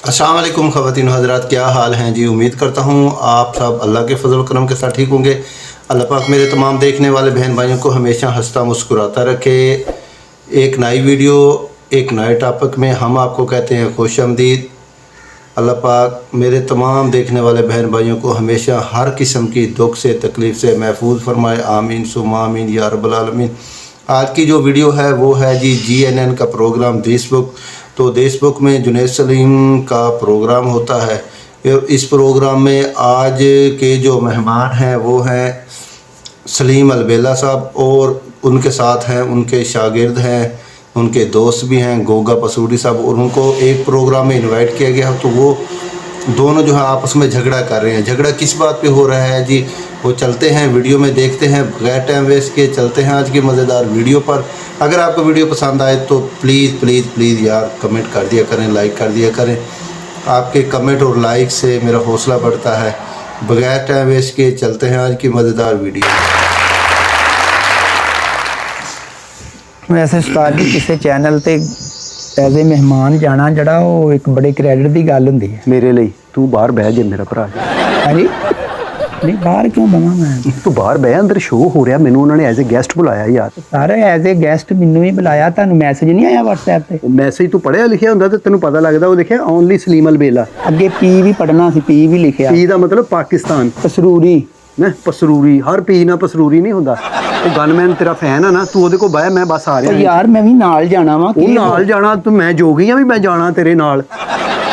अस्सलाम वालेकुम ख़वातीन हज़रात, क्या हाल हैं जी। उम्मीद करता हूँ आप सब अल्लाह के फजल करम के साथ ठीक होंगे। अल्लाह पाक मेरे तमाम देखने वाले बहन भाइयों को हमेशा हंसता मुस्कुराता रखे। एक नई वीडियो एक नए टॉपिक में हम आपको कहते हैं खुश आमदीद। अल्लाह पाक मेरे तमाम देखने वाले बहन भाइयों को हमेशा हर किस्म की दुख से तकलीफ़ से महफूज फरमाए, आमीन सुम्मा आमीन या रब्बल आलमीन। आज की जो वीडियो है वो है जी GNN का प्रोग्राम देश बुक। तो देश बुक में जुनैद सलीम का प्रोग्राम होता है। इस प्रोग्राम में आज के जो मेहमान हैं वो हैं सलीम अलबेला साहब, और उनके साथ हैं उनके शागिर्द हैं, उनके दोस्त भी हैं गोगा पसूरी साहब, और उनको एक प्रोग्राम में इनवाइट किया गया। तो वो दोनों जो है आपस में झगड़ा कर रहे हैं। झगड़ा किस बात पे हो रहा है जी, वो चलते हैं वीडियो में देखते हैं। बगैर टाइम वेस्ट के चलते हैं आज की मज़ेदार वीडियो पर। अगर आपको वीडियो पसंद आए तो प्लीज़ प्लीज़ प्लीज़ यार कमेंट कर दिया करें, लाइक कर दिया करें। आपके कमेंट और लाइक से मेरा हौसला बढ़ता है। बगैर टाइम वेस्ट के चलते हैं आज की मज़ेदार वीडियो। वैसे उस्ताद जी किसी चैनल ते एज ए मेहमान जाना जड़ा वो एक बड़े क्रेडिट की गल हुंदी है मेरे लिए। तू बाहर बह जा मेरा भरा। हाँ जी, नहीं बाहर क्यों बवां मैं? तू बाहर बह, अंदर शो हो रहा। मैनू उन्होंने एज ए गेस्ट बुलाया यार। सारे एज ए गेस्ट मैनू ही बुलाया, तुहानू मैसेज नहीं आया WhatsApp ते? मैसेज तू पढ़िया लिखिया हुंदा ते तैनू पता लगदा। वो लिखिया ओनली सलीम अलबेला। अगे पी भी पढ़ना सी, पी भी लिखिया। पी दा मतलब पाकिस्तान। पसरूरी ना पसरूरी, हर पी ना पसरूरी नहीं हुंदा। वो गनमैन तेरा फैन है ना, तू ओदे को बह, मैं बस आ रहा। यार मैं भी नाल जाना वा। वो नाल जाना तो मैं जोगी हां भी मैं जाना तेरे नाल।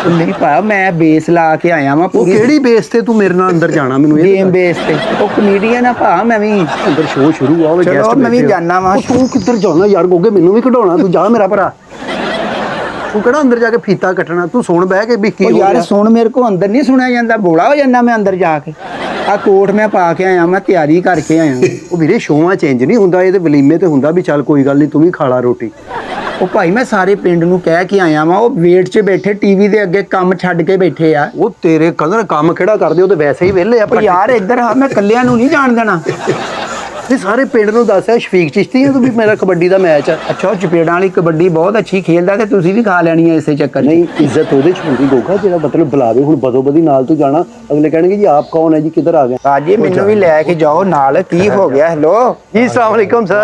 नहीं पाया, मैं बेस ला के आया वा। वो केड़ी बेस ते तू मेरे नाल अंदर जाना? मैनू ये गेम बेस ते ओ कॉमेडियन है भा, मैं भी अंदर शो शुरू हुआ। वो चलो गेस्ट मैं भी जाना वा। तू किधर जाना यार गोगे? मैनू भी कढाउणा। तू जा मेरा भरा। तू कहना अंदर जाके फीता कटना। तू सुन बह के भी की हो यार गया। सुन, मेरे को अंदर नहीं सुना जाता, बोला हो जाना मैं अंदर जाके। आ कोट मैं पा के आया, मैं तैयारी करके आया। ਉਹ ਵੀਰੇ ਸ਼ੋਆਂ ਚੇਂਜ ਨਹੀਂ ਹੁੰਦਾ, ਇਹ ਤੇ ਵਲੀਮੇ ਤੇ ਹੁੰਦਾ ਵੀ ਚੱਲ ਕੋਈ ਗੱਲ ਨਹੀਂ ਤੂੰ ਵੀ ਖਾ ਲਾ ਰੋਟੀ। ਉਹ ਭਾਈ ਮੈਂ ਸਾਰੇ ਪਿੰਡ ਨੂੰ ਕਹਿ ਕੇ ਆਇਆ ਵਾਂ, ਉਹ ਵੇਟ 'ਚ ਬੈਠੇ ਟੀਵੀ ਦੇ ਅੱਗੇ ਕੰਮ ਛੱਡ ਕੇ ਬੈਠੇ ਆ। ਉਹ ਤੇਰੇ ਕਦਰ ਕੰਮ ਕਿਹੜਾ ਕਰਦੇ? ਉਹ ਤੇ ਵੈਸੇ ਹੀ ਵਿਹਲੇ ਆ। ਪਰ ਯਾਰ ਇੱਧਰ ਆ, ਮੈਂ ਕੱਲਿਆਂ ਨੂੰ ਨਹੀਂ ਜਾਣ ਦੇਣਾ। ਤੇ ਸਾਰੇ ਪਿੰਡ ਨੂੰ ਦੱਸਿਆ ਸ਼ਫੀਕ ਚਿਸ਼ਤੀ ਹੈ ਤੂੰ ਵੀ ਮੇਰਾ ਕਬੱਡੀ ਦਾ ਮੈਚ ਆ। ਅੱਛਾ, ਉਹ ਚਪੇੜਾਂ ਵਾਲੀ ਕਬੱਡੀ ਬਹੁਤ ਅੱਛੀ ਖੇਲਦਾ ਤੇ ਤੁਸੀਂ ਵੀ ਖਾ ਲੈਣੀ ਹੈ ਇਸੇ ਚੱਕਰ 'ਚ। ਨਹੀਂ ਇੱਜ਼ਤ ਉਹਦੇ ਚ ਹੁੰਦੀ ਗੋਗਾ ਜਿਹੜਾ ਮਤਲਬ ਬੁਲਾਵੇ। ਹੁਣ ਬਦੋ ਬਦੀ ਨਾਲ ਤੂੰ ਜਾਣਾ, ਅਗਲੇ ਕਹਿਣਗੇ ਜੀ ਆਪ ਕੌਣ ਹੈ ਜੀ, ਕਿੱਧਰ ਆ ਗਏ? ਰਾਜੀ ਮੈਨੂੰ ਵੀ ਲੈ ਕੇ ਜਾਓ ਨਾਲ। ਕੀ ਹੋ ਗਿਆ? ਹੈਲੋ ਜੀ अस्सलाम वालेकुम सर।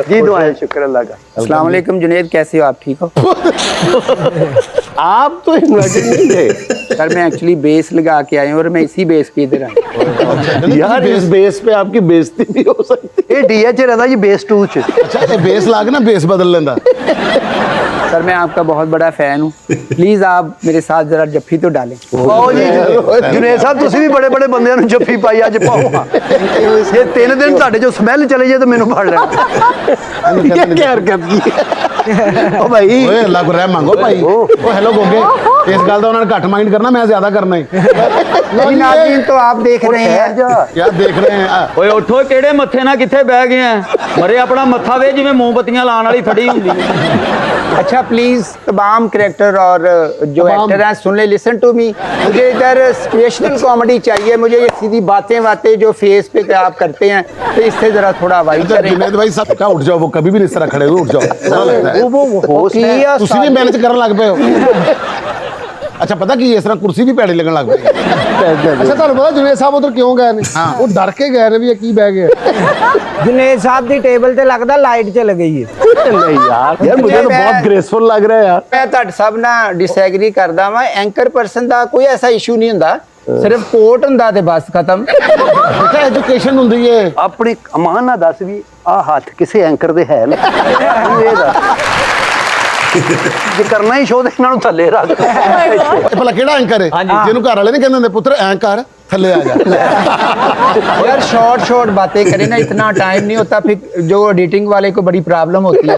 जी दुआएं, शुक्र अल्लाह का। अस्सलाम वालेकुम जुनैद, कैसे हो आप? ठीक हो? आप तो इन्वाइटेड नहीं थे सर मैं एक्चुअली बेस लगा के आया हूँ और मैं इसी बेस पे इधर आया। यार इस बेस पे आपकी बेइज्जती भी हो सकती है। ये डीएच रहता जी बेस 2 च। अच्छा ये बेस ला के ना बेस बदल लेंदा। सर मैं आपका बहुत बड़ा फैन हूँ, प्लीज आप मेरे साथ जरा जफ्फी तो डालें। आओ जी जुनैद साहब, ਤੁਸੀਂ ਵੀ ਬੜੇ ਬੜੇ ਬੰਦਿਆਂ ਨੂੰ ਜੱਫੀ ਪਾਈ ਅੱਜ ਪਾਓ। ਜੇ 3 ਦਿਨ ਤੁਹਾਡੇ ਚੋਂ ਸਮੈਲ ਚਲੇ ਜਾਏ ਤਾਂ ਮੈਨੂੰ ਫੜ ਲੈਣਾ। ਇਹ ਕੀ ਹਰਕਤ ਕੀ ਹੈ? ਓ ਭਾਈ ਓਏ ਅੱਲਾ ਕੋ ਰਹਿਮ ਮੰਗੋ ਭਾਈ। ਓ हेलो गोगे, इस गल ਦਾ ਉਹਨਾਂ ਨੇ ਘੱਟ ਮਾਈਂਡ करना, मैं ज्यादा करना है। लेकिन नाज़रीन तो आप देख रहे हैं। क्या देख रहे हैं? ਓਏ ਉੱਠੋ, ਕਿਹੜੇ ਮੱਥੇ ਨਾਲ ਕਿੱਥੇ ਬਹਿ ਗਏ ਆ? ਮਰੇ ਆਪਣਾ ਮੱਥਾ ਵੇ ਜਿਵੇਂ ਮੋਮਬੱਤੀਆਂ ਲਾਉਣ ਵਾਲੀ ਥੜੀ ਹੁੰਦੀ ਹੈ। अच्छा प्लीज तमाम कैरेक्टर और जो एक्टर हैं सुन ले, लिसन टू मी। मुझे इधर सिचुएशनल कॉमेडी चाहिए। मुझे ये सीधी बातें जो फेस पे आप करते हैं तो इससे जरा थोड़ा अवॉइड करें। जुनैद भाई सब का उठ जाओ, वो कभी भी नहीं इस तरह खड़े हुए। उठ जाओ, अच्छा लगता है। वो होस्ट है। ਤੁਸੀਂ ਵੀ ਮੈਨੇਜ ਕਰਨ ਲੱਗ ਪਏ ਹੋ। ਅੱਛਾ ਪਤਾ ਕੀ ਇਸ ਤਰ੍ਹਾਂ ਕੁਰਸੀ ਵੀ ਭੈੜੀ ਲੱਗਣ ਲੱਗ ਪਈ। ਅੱਛਾ ਤੁਹਾਨੂੰ ਪਤਾ जुनैद ਸਾਹਿਬ ਉਧਰ ਕਿਉਂ ਗਏ ਨੇ? ਉਹ ਡਰ ਕੇ ਗਏ ਨੇ ਵੀ ਇਹ ਕੀ ਬਹਿ ਗਏ। जुनैद साहब दी टेबल ते लगदा लाइट चल गई है। नहीं यार मुझे तो बहुत ग्रेसफुल लग रहा है यार। मैं ਤੁਹਾਡੇ ਸਭ ਨਾਲ ਡਿਸਐਗਰੀ ਕਰਦਾ ਵਾਂ। ਐਂਕਰ ਪਰਸਨ ਦਾ ਕੋਈ ਐਸਾ ਇਸ਼ੂ ਨਹੀਂ ਹੁੰਦਾ, ਸਿਰਫ ਕੋਟ ਹੁੰਦਾ ਤੇ ਬਸ ਖਤਮ। ਅੱਛਾ ਐਜੂਕੇਸ਼ਨ ਹੁੰਦੀ ਏ। अपनी अमान ना दस भी आ हाथ किसी एंकर दे है ना? ये दस ਜੇ ਕਰਨਾ ਹੀ ਸ਼ੋਅ ਦੇ ਇਹਨਾਂ ਨੂੰ ਥੱਲੇ ਰੱਖ। ਇਹ ਭਲਾ ਕਿਹੜਾ ਐਂਕਰ ਹੈ ਜਿਹਨੂੰ ਘਰ ਵਾਲੇ ਨਹੀਂ ਕਹਿੰਦੇ ਹੁੰਦੇ ਪੁੱਤਰ ਐਂ ਕਰ थल्ले आ जा। यार शॉर्ट बातें करें ना, इतना टाइम नहीं होता, फिर जो एडिटिंग वाले को बड़ी प्रॉब्लम होती है।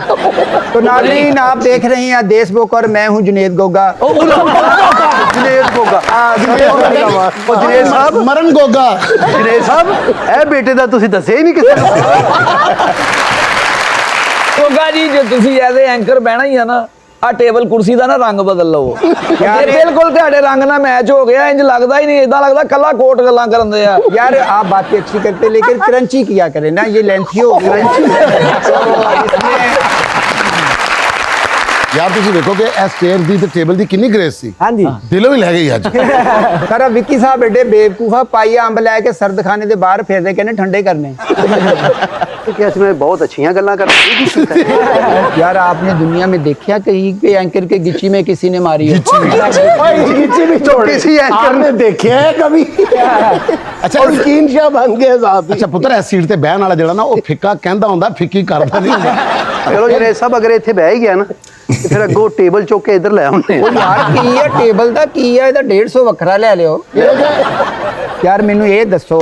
तो नाज़रीन आप देख रहे हैं देश बुक और मैं हूं जुनैद गोगा। जुनैद गोगा, जुनैद साहब मरण गोगा। जुनैद साहब ए बेटे ਦਾ ਤੁਸੀਂ ਦੱਸਿਆ ਹੀ ਨਹੀਂ ਕਿਸੇ ਨੂੰ। ਗੋਗਾ ਜੀ ਜੇ ਤੁਸੀਂ ਐਜ਼ ਐਂਕਰ ਬਹਿਣਾ ਹੀ ਆ ਨਾ, ਆ ਟੇਬਲ ਕੁਰਸੀ ਦਾ ਨਾ ਰੰਗ ਬਦਲ ਲਵੋ ਯਾਰ। ਬਿਲਕੁਲ ਤੁਹਾਡੇ ਰੰਗ ਨਾਲ ਮੈਚ ਹੋ ਗਿਆ, ਇੰਜ ਲੱਗਦਾ ਹੀ नहीं, इदा लगता कला कोट गल्लां करन दे आ। यार आप बातें अच्छी करते लेकिन क्रंची किया करें ना, ये लेंथी हो गई। ਯਾਰ ਤੁਸੀਂ ਵੇਖੋ ਕਿ ਇਸ ਚੇਅਰ ਦੀ ਤੇ ਟੇਬਲ ਦੀ ਕਿੰਨੀ ਗ੍ਰੇਸ ਸੀ ਹਾਂਜੀ ਦਿਲੋਂ ਹੀ ਲੈ ਗਈ ਅੱਜ ਸਰ ਵਿੱਕੀ ਸਾਹਿਬ ਐਡੇ ਬੇਵਕੂਫਾ ਪਾਈਆ ਅੰਬ ਲੈ ਕੇ ਸਰਦਖਾਨੇ ਦੇ ਬਾਹਰ ਫਿਰਦੇ ਕਹਿੰਦੇ ਠੰਡੇ ਕਰਨੇ कि इसमें बहुत अच्छी गल्लां कर यार आपने दुनिया में देखा कहीं पे एंकर के गिच्ची में किसी ने मारी हो गिच्ची भी छोड़ी सी आपने देखा है कभी अच्छा यकीन शाह बन गए साहब ਅੱਛਾ ਪੁੱਤਰ ਇਸ ਸੀਟ ਤੇ ਬਹਿਣ ਵਾਲਾ ਜਿਹੜਾ ਨਾ ਉਹ ਫਿੱਕਾ ਕਹਿੰਦਾ ਹੁੰਦਾ ਫਿੱਕੀ ਕਰਦਾ ਨਹੀਂ ਹੁੰਦਾ ਚਲੋ ਜਿਹੜੇ ਸਭ ਅਗਰ ਇੱਥੇ ਬਹਿ ਹੀ ਗਿਆ ਨਾ ਤੇ ਫਿਰ ਅੱਗੋਂ ਟੇਬਲ ਚੁੱਕ ਕੇ ਇੱਧਰ ਲੈ ਆਉਂਦੇ ਉਹ ਯਾਰ ਕੀ ਹੈ ਟੇਬਲ ਦਾ ਕੀ ਹੈ ਇਹਦਾ 150 ਵੱਖਰਾ ਲੈ ਲਿਓ ਯਾਰ ਮੈਨੂੰ ਇਹ ਦੱਸੋ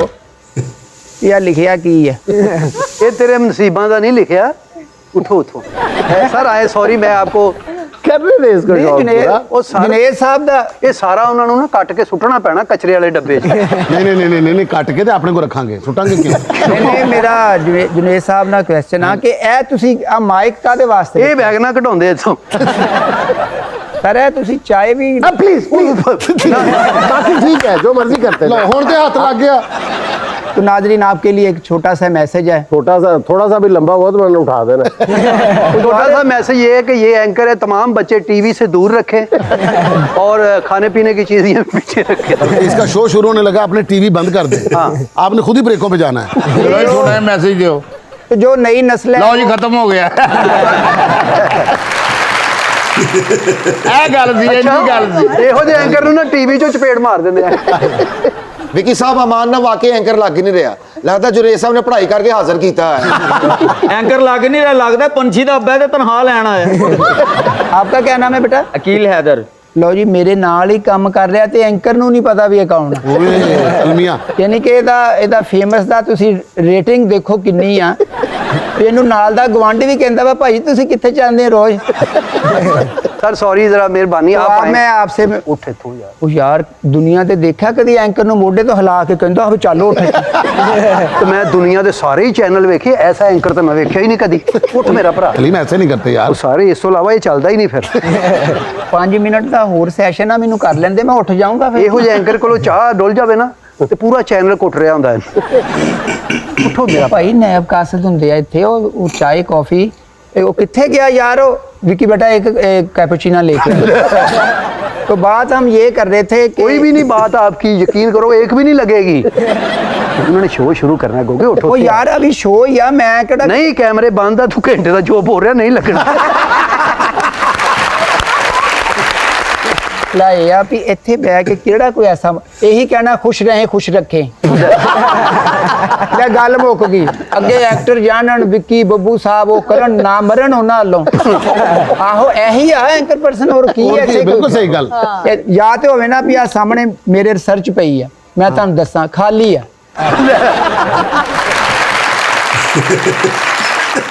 ਇਹ ਲਿਖਿਆ ਕੀ ਹੈ ਇਹ ਤੇਰੇ ਨਸੀਬਾਂ ਦਾ ਨਹੀਂ ਲਿਖਿਆ ਉਠੋ ਉਠੋ ਸਰ ਆਏ ਸੌਰੀ ਮੈਂ ਆਪਕੋ ਕਰ ਰਹੇ ਨੇ ਇਸਕੋ ਉਹ ਜਨੇਦ ਸਾਹਿਬ ਦਾ ਇਹ ਸਾਰਾ ਉਹਨਾਂ ਨੂੰ ਨਾ ਕੱਟ ਕੇ ਸੁੱਟਣਾ ਪੈਣਾ ਕਚਰੇ ਵਾਲੇ ਡੱਬੇ 'ਚ ਨਹੀਂ ਕੱਟ ਕੇ ਤੇ ਆਪਣੇ ਕੋ ਰੱਖਾਂਗੇ ਸੁੱਟਾਂਗੇ ਕਿਉਂ ਨਹੀਂ ਮੇਰਾ ਜਨੇਦ ਸਾਹਿਬ ਨਾਲ ਕੁਐਸਚਨ ਆ ਕਿ ਇਹ ਤੁਸੀਂ ਆ ਮਾਈਕ ਕਾਦੇ ਵਾਸਤੇ ਇਹ ਬੈਗ ਨਾ ਕਢਾਉਂਦੇ ਇੱਥੋਂ ਸਰ ਇਹ ਤੁਸੀਂ ਚਾਹੇ ਵੀ ਪਲੀਜ਼ ਬਾਕੀ ਠੀਕ ਹੈ ਜੋ ਮਰਜ਼ੀ ਕਰਤੇ ਲਓ ਹੁਣ ਤੇ ਹੱਥ ਲੱਗ ਗਿਆ तो नाजरीन आपके लिए एक छोटा सा मैसेज है छोटा सा थोड़ा सा भी लंबा हुआ तो मैंने उठा देना छोटा सा मैसेज ये है कि ये एंकर है तमाम बच्चे टीवी से दूर रखें और खाने पीने की चीजें पीछे रखें इसका शो शुरू होने लगा आपने टीवी बंद कर दे हाँ। आपने खुद ही ब्रेकों पे जाना है छोटा मैसेज दो तो जो नई नस्ल ਲਓ ਜੀ ਖਤਮ ਹੋ ਗਿਆ ਇਹ ਗੱਲ ਸੀ ਇਹ ਗੱਲ ਸੀ ਇਹੋ ਜਿਹੇ ਐਂਕਰ ਨੂੰ ਨਾ ਟੀਵੀ 'ਚੋਂ ਚਪੇੜ ਮਾਰ ਦਿੰਦੇ ਆ विकी साहब अमान ना वाकई एंकर लग ही नहीं रहा लगता जुरेज साहब ने पढ़ाई करके हाजिर किया है ਐਂਕਰ ਲੱਗ ਨਹੀਂ ਰਿਹਾ ਲੱਗਦਾ ਪੰਛੀ ਦਾ ਅੱਬਾ ਤੇ ਤਨਖਾਹ ਲੈਣ ਆਇਆ आपका क्या नाम है बेटा ਅਕੀਲ ਹੈਦਰ ਲਓ ਜੀ ਮੇਰੇ ਨਾਲ ਹੀ ਕੰਮ ਕਰ ਰਿਹਾ ਤੇ ਐਂਕਰ ਨੂੰ ਨਹੀਂ ਪਤਾ ਵੀ ਇਹ ਕੌਣ ਹੈ ओए अलमिया ਯਾਨੀ ਕਿ ਇਹਦਾ ਫੇਮਸ ਦਾ ਤੁਸੀਂ ਰੇਟਿੰਗ ਦੇਖੋ ਕਿੰਨੀ ਆ ਇਹਨੂੰ ਨਾਲ ਦਾ ਗਵਾਂਢੀ ਵੀ ਕਹਿੰਦਾ ਵਾ ਭਾਈ ਤੁਸੀਂ ਕਿੱਥੇ ਜਾਂਦੇ ਹੋ ਰੋਜ਼ सर सॉरी जरा मेहरबानी तो आप आप आएं। मैं आपसे उठे तू यार ਉਹ ਯਾਰ ਦੁਨੀਆ ਤੇ ਦੇਖਿਆ ਕਦੀ ਐਂਕਰ ਨੂੰ ਮੋਢੇ ਤੋਂ ਹਿਲਾ ਕੇ ਕਹਿੰਦਾ ਹੋ ਚੱਲੋ ਉੱਠ तो मैं दुनिया के सारे ही चैनल वेखे ऐसा एंकर तो मैं वेख्या ही नहीं कदी उठ मेरा भरा सलीम ऐसे नहीं करते यार वो सारे इस तो इलावा ये चलता ही नहीं फिर 5 ਮਿੰਟ ਦਾ ਹੋਰ ਸੈਸ਼ਨ ਆ ਮੈਨੂੰ ਕਰ ਲੈਂਦੇ ਮੈਂ ਉੱਠ ਜਾਊਂਗਾ ਫਿਰ ਇਹੋ ਜਿਹੇ ਐਂਕਰ ਕੋਲੋਂ ਚਾਹ ਡੁੱਲ ਜਾਵੇ ਨਾ ਤੇ ਪੂਰਾ ਚੈਨਲ ਕੁੱਟ ਰਿਹਾ ਹੁੰਦਾ ਹੈ ਉਠੋ ਮੇਰਾ ਭਾਈ ਨੈਬ ਕਾਸਦ ਹੁੰਦੇ ਆ ਇੱਥੇ ਉਹ ਚਾय कॉफी वो किथे गया यार विकी बेटा एक कैपुचिनो लेके तो बात हम ये कर रहे थे कि कोई भी नहीं बात आपकी यकीन करो एक भी नहीं लगेगी उन्होंने शो शुरू करना है गोगे उठो ओ यार अभी शो या मैं केड़ा नहीं कैमरे बंद है तू घंटे का जो बोल रहा नहीं लगना लाया भी ਇੱਥੇ ਬਹਿ ਕੇ ਕਿਹੜਾ ਕੋਈ ਐਸਾ ਇਹੀ ਕਹਿਣਾ ਖੁਸ਼ ਰਹੇ ਖੁਸ਼ ਰੱਖੇ ਲੈ ਗੱਲ ਮੁੱਕ ਗਈ ਅੱਗੇ ਐਕਟਰ ਜਾਣਨ ਵਿੱਕੀ ਬੱਬੂ ਸਾਹਿਬ ਉਹ ਕਰਨ ਨਾ ਮਰਨ ਉਹਨਾਂ ਵੱਲੋਂ ਆਹੋ ਇਹੀ ਆ ਐਂਕਰ ਪਰਸਨ ਹੋਰ ਕੀ ਹੈ ਇੱਥੇ बिल्कुल सही गल ਜਾਂ ਤੇ ਹੋਵੇ ਨਾ ਵੀ ਆ ਸਾਹਮਣੇ ਮੇਰੇ ਰਿਸਰਚ ਪਈ ਆ ਮੈਂ ਤੁਹਾਨੂੰ ਦੱਸਾਂ ਖਾਲੀ ਆ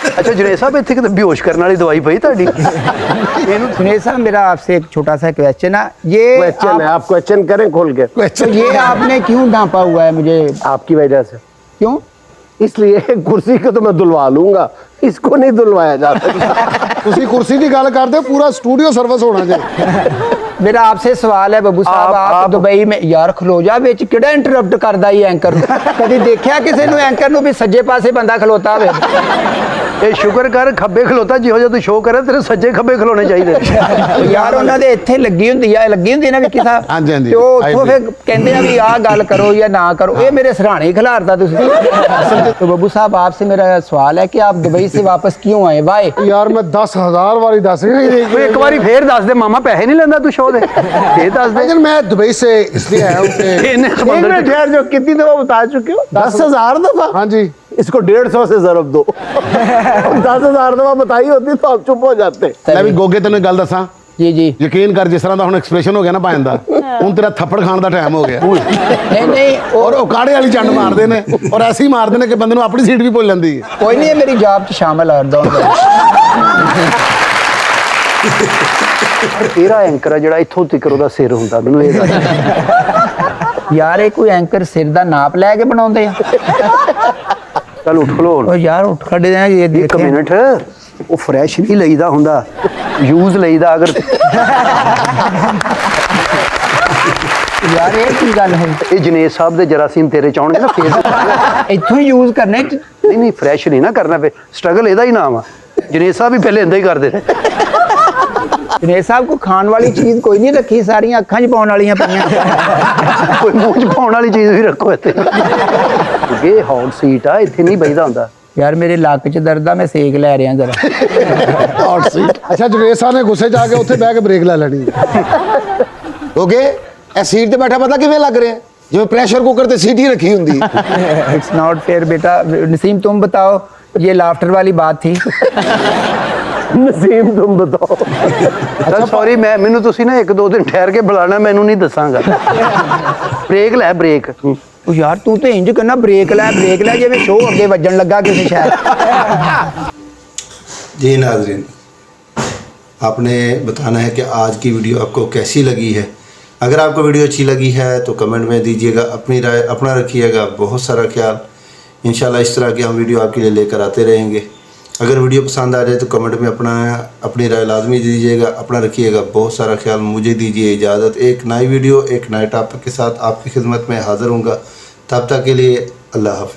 अच्छा जुनेद साहब इतने कितने बेहोश करने वाली दवाई पई ਤੁਹਾਡੀ सुनील साहब मेरा आपसे एक छोटा सा क्वेश्चन है ये क्वेश्चन है आप क्वेश्चन करें खोल के तो ये आपने क्यों ढांपा हुआ है मुझे आपकी वजह से क्यों इसलिए कुर्सी को तो मैं दुलवा लूंगा इसको नहीं दुलवाया जा सकता ਤੁਸੀਂ ਕੁਰਸੀ ਦੀ ਗੱਲ ਕਰਦੇ ਪੂਰਾ ਸਟੂਡੀਓ ਸਰਵਿਸ ਹੋਣਾ ਚਾਹੀਦਾ मेरा आपसे सवाल है बब्बू साहब आप दुबई में यार खलो जा विच किहड़ा इंटरप्ट करदा ही एंकर कदी देखिया किसी नु एंकर नु भी सज्जे पासे बंदा खलोता होवे ਇਹ ਸ਼ੁਕਰ ਕਰ ਖੱਬੇ ਖਲੋਤਾ ਜਿਹੋ ਜਿਹਾ ਤੂੰ ਸ਼ੋਅ ਕਰੇ ਤੇਰੇ ਸੱਜੇ ਖੱਬੇ ਖਲੋਣੇ ਚਾਹੀਦੇ ਯਾਰ ਉਹਨਾਂ ਦੇ ਇੱਥੇ ਲੱਗੀ ਹੁੰਦੀ ਨਾ ਵਿੱਕੀ ਸਾਹਿਬ ਹਾਂਜੀ, ਹਾਂਜੀ। ਤੇ ਉਹ ਉੱਥੋਂ ਫਿਰ ਕਹਿੰਦੇ ਆ ਵੀ ਆਹ ਗੱਲ ਕਰੋ ਜਾਂ ਨਾ ਕरो ਇਹ ਮੇਰੇ ਸਰਾਣੇ ਖਿਲਾਰਦਾ ਤੁਸੀਂ तो बब्बू साहब आपसे मेरा सवाल है कि आप दुबई से वापस क्यों आए वाई ਯਾਰ ਮੈਂ 10000 ਵਾਰੀ ਦੱਸ ਰਿਹਾ ਤੂੰ ਇੱਕ ਵਾਰੀ ਫੇਰ ਦੱਸ ਦੇ ਮਾਮਾ ਪੈਸੇ ਨਹੀਂ ਲੈਂਦਾ ਤੂੰ ਸ਼ੋਅ ਦੇ ਇਹ ਦੱਸ ਦੇ लेकिन मैं दुबई से इसलिए आया हूँ कि ਇਹਨੇ एक ਸਮੁੰਦਰ मिनट ठहर जो कितनी दफा बता चुके हो 10,000 दफा हाँ जी इसको 150 से जरब दो 10,000 दफा बताई होती तो आप चुप हो जाते ਲੈ ਵੀ ਗੋਗੇ ਤੈਨੂੰ ਗੱਲ ਦੱਸਾਂ जी जी ਯਕੀਨ ਕਰ ਜਿਸ ਤਰ੍ਹਾਂ ਦਾ ਹੁਣ ਐਕਸਪ੍ਰੈਸ਼ਨ ਹੋ ਗਿਆ ਨਾ ਭਾਂ ਦਾ ਹੁਣ ਤੇਰਾ ਥੱਪੜ ਖਾਣ ਦਾ ਟਾਈਮ ਹੋ ਗਿਆ नहीं नहीं ਔਰ ਉਹ ਕਾੜੇ ਵਾਲੀ ਚੰਡ ਮਾਰਦੇ ਨੇ ਔਰ ਐਸੀ ਹੀ ਮਾਰਦੇ ਨੇ ਕਿ ਬੰਦੇ ਨੂੰ ਆਪਣੀ ਸੀਟ ਵੀ ਭੁੱਲ ਜਾਂਦੀ ਹੈ कोई नहीं है मेरी जॉब च शामिल है दोनों ਤੇਰਾ ਐਂਕਰ ਆ ਜਿਹੜਾ ਇੱਥੋਂ ਤੱਕ ਉਹਦਾ ਸਿਰ ਹੁੰਦਾ ਮੈਨੂੰ ਇਹ ਦੱਸ ਯਾਰ ਇਹ ਕੋਈ ਐਂਕਰ ਸਿਰ ਦਾ ਨਾਪ ਲੈ ਕੇ ਬਣਾਉਂਦੇ ਆ ਚੱਲ ਉੱਠ ਖਲੋ ਉਹ ਯਾਰ ਉੱਠ ਖੜੇ ਆ ਇਹ ਇੱਕ ਦੇਖਿਆ ਮਿੰਟ ਉਹ ਫਰੈਸ਼ ਨਹੀਂ ਲਈਦਾ ਹੁੰਦਾ ਯੂਜ਼ ਲਈਦਾ ਅਗਰ ਯਾਰ ਇਹ ਕੀ ਗੱਲ ਹੈ ਇਹ ਜਨੇਦ ਸਾਹਿਬ ਦੇ ਜਰਾਸੀਮ ਤੇਰੇ ਚ ਆਉਣਗੇ ਨਾ ਫੇਰ ਇੱਥੋਂ ਯੂਜ਼ ਕਰਨੇ ਨਹੀਂ ਨਹੀਂ ਫਰੈਸ਼ ਨਹੀਂ ਨਾ ਕਰਨਾ ਫੇ ਸਟਰਗਲ ਇਹਦਾ ਹੀ ਨਾਮ ਆ ਜਨੇਦ ਸਾਹਿਬ ਵੀ ਪਹਿਲੇ ਇੰਦਾ ਹੀ ਕਰਦੇ ਨੇ जुनेद साहब को खान वाली चीज कोई नहीं रखी, सारियां अखां च पाउण वालियां पईयां। ਕੋਈ ਮੂੰਹ 'ਚ ਪਾਉਣ ਵਾਲੀ ਚੀਜ਼ ਵੀ ਰੱਖੋ ਇੱਥੇ। ਇਹ ਹੌਟ ਸੀਟ ਆ, ਇੱਥੇ ਨਹੀਂ ਬਈਦਾ ਹੁੰਦਾ। यार मेरे लक च दर्द आ, मैं सेक लै रहा जरा। Hot seat. ਅੱਛਾ ਜੁਨੇਦ ਸਾਹਿਬ ਨੇ ਗੁੱਸੇ 'ਚ ਆ ਕੇ ਉੱਥੇ ਬਹਿ ਕੇ ਬ੍ਰੇਕ ਲੈ ਲੈਣੀ। ਓਕੇ ਇਹ ਸੀਟ ਤੇ ਬੈਠਾ ਪਤਾ ਕਿਵੇਂ ਲੱਗ ਰਿਹਾ ਜਿਵੇਂ ਪ੍ਰੈਸ਼ਰ ਕੁੱਕਰ ਤੇ ਸੀਟ ਹੀ ਰੱਖੀ ਹੁੰਦੀ। इट्स नॉट फेयर बेटा। नसीम तुम बताओ, ये लाफ्टर वाली बात थी? ਨਸੀਮ ਤੁਮ ਬਤਾਓ। ਅੱਛਾ ਸੌਰੀ, ਮੈਨੂੰ ਤੁਸੀਂ ਨਾ 1-2 ਦਿਨ ਠਹਿਰ ਕੇ ਬੁਲਾਣਾ, ਮੈਨੂੰ ਨਹੀਂ ਦੱਸਾਂਗਾ। ਬ੍ਰੇਕ ਲੈ ਬ੍ਰੇਕ। ओ यार तू तो इंज करना, ब्रेक लै जिवें शो अगे वजन लगा किसी शायद। जी नाज़रीन, आपने बताना है कि आज की वीडियो आपको कैसी लगी है। अगर आपको वीडियो अच्छी लगी है तो कमेंट में दीजिएगा अपनी राय, अपना रखिएगा बहुत सारा ख्याल। इंशाल्लाह इस तरह की हम वीडियो आपके लिए लेकर आते रहेंगे। अगर वीडियो पसंद आ जाए तो कमेंट में अपनी राय लाजमी दीजिएगा। अपना रखिएगा बहुत सारा ख्याल। मुझे दीजिए इजाज़त। एक नई वीडियो एक नए टॉपिक के साथ आपकी खिदमत में हाज़िर हूँगा। तब तक के लिए अल्लाह हाफ़िज़।